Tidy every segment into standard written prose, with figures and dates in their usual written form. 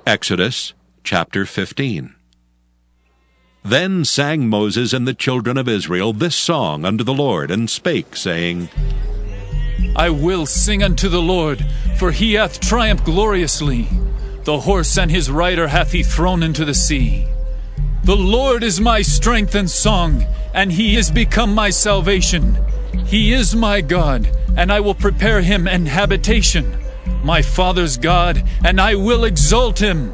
Exodus chapter 15. Then sang Moses and the children of Israel this song unto the Lord, and spake, saying, I will sing unto the Lord, for he hath triumphed gloriously. The horse and his rider hath he thrown into the sea. The Lord is my strength and song, and he is become my salvation. He is my God, and I will prepare him an habitation. My father's God, and I will exalt him.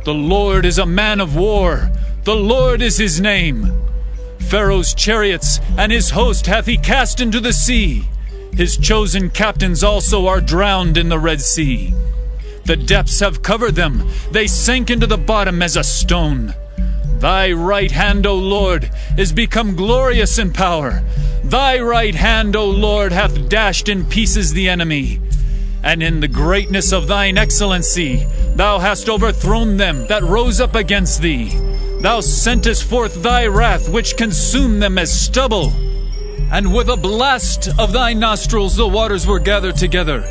The Lord is a man of war. The Lord is his name. Pharaoh's chariots and his host hath he cast into the sea. His chosen captains also are drowned in the Red Sea. The depths have covered them. They sank into the bottom as a stone. Thy right hand, O Lord, is become glorious in power. Thy right hand, O Lord, hath dashed in pieces the enemy. And in the greatness of thine excellency, thou hast overthrown them that rose up against thee. Thou sentest forth thy wrath, which consumed them as stubble. And with a blast of thy nostrils the waters were gathered together.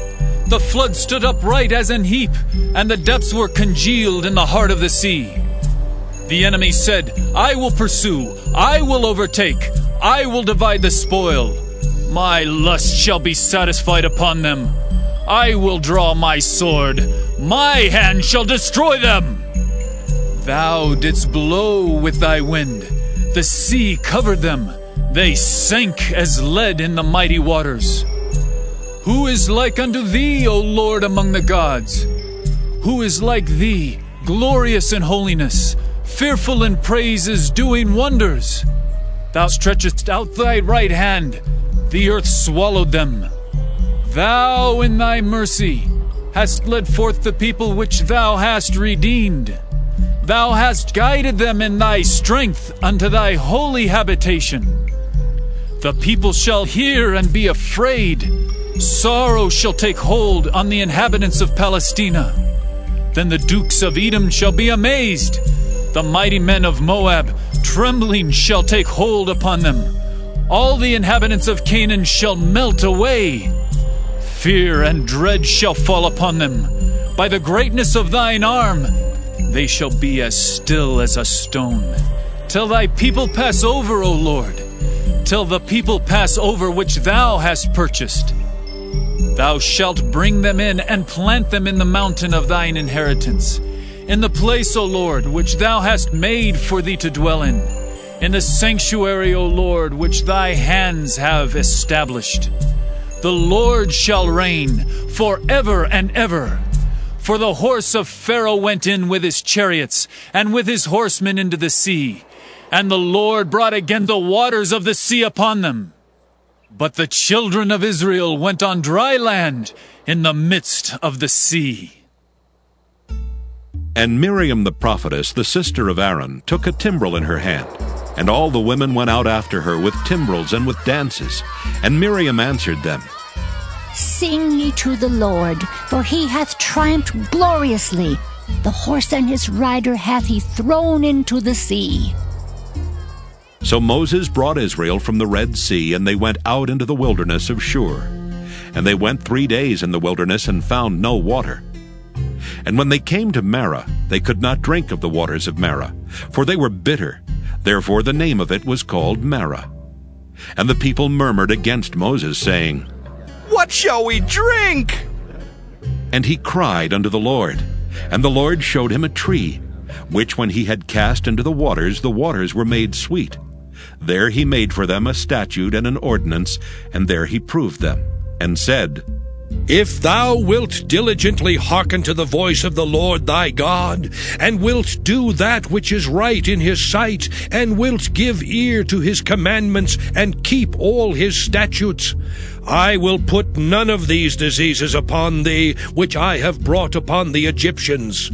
The flood stood upright as an heap, and the depths were congealed in the heart of the sea. The enemy said, I will pursue, I will overtake, I will divide the spoil. My lust shall be satisfied upon them. I will draw my sword, my hand shall destroy them. Thou didst blow with thy wind, the sea covered them, they sank as lead in the mighty waters. Who is like unto thee, O Lord, among the gods? Who is like thee, glorious in holiness, fearful in praises, doing wonders? Thou stretchest out thy right hand, the earth swallowed them. Thou in thy mercy hast led forth the people which thou hast redeemed. Thou hast guided them in thy strength unto thy holy habitation. The people shall hear and be afraid. Sorrow shall take hold on the inhabitants of Palestina. Then the dukes of Edom shall be amazed. The mighty men of Moab, trembling, shall take hold upon them. All the inhabitants of Canaan shall melt away. Fear and dread shall fall upon them. By the greatness of thine arm, they shall be as still as a stone. Till thy people pass over, O Lord, till the people pass over which thou hast purchased. Thou shalt bring them in and plant them in the mountain of thine inheritance, in the place, O Lord, which thou hast made for thee to dwell in the sanctuary, O Lord, which thy hands have established. The Lord shall reign forever and ever. For the horse of Pharaoh went in with his chariots and with his horsemen into the sea, and the Lord brought again the waters of the sea upon them. But the children of Israel went on dry land in the midst of the sea. And Miriam the prophetess, the sister of Aaron, took a timbrel in her hand, and all the women went out after her with timbrels and with dances. And Miriam answered them, Sing ye to the Lord, for he hath triumphed gloriously. The horse and his rider hath he thrown into the sea. So Moses brought Israel from the Red Sea, and they went out into the wilderness of Shur. And they went 3 days in the wilderness, and found no water. And when they came to Marah, they could not drink of the waters of Marah, for they were bitter. Therefore the name of it was called Marah. And the people murmured against Moses, saying, What shall we drink? And he cried unto the Lord, and the Lord showed him a tree, which when he had cast into the waters were made sweet. There he made for them a statute and an ordinance, and there he proved them, and said, If thou wilt diligently hearken to the voice of the Lord thy God, and wilt do that which is right in his sight, and wilt give ear to his commandments, and keep all his statutes, I will put none of these diseases upon thee, which I have brought upon the Egyptians.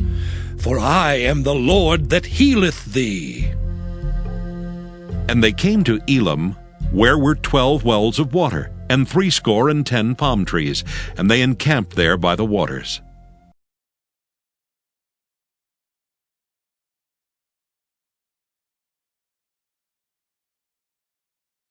For I am the Lord that healeth thee. And they came to Elim, where were 12 wells of water, and 70 palm trees, and they encamped there by the waters.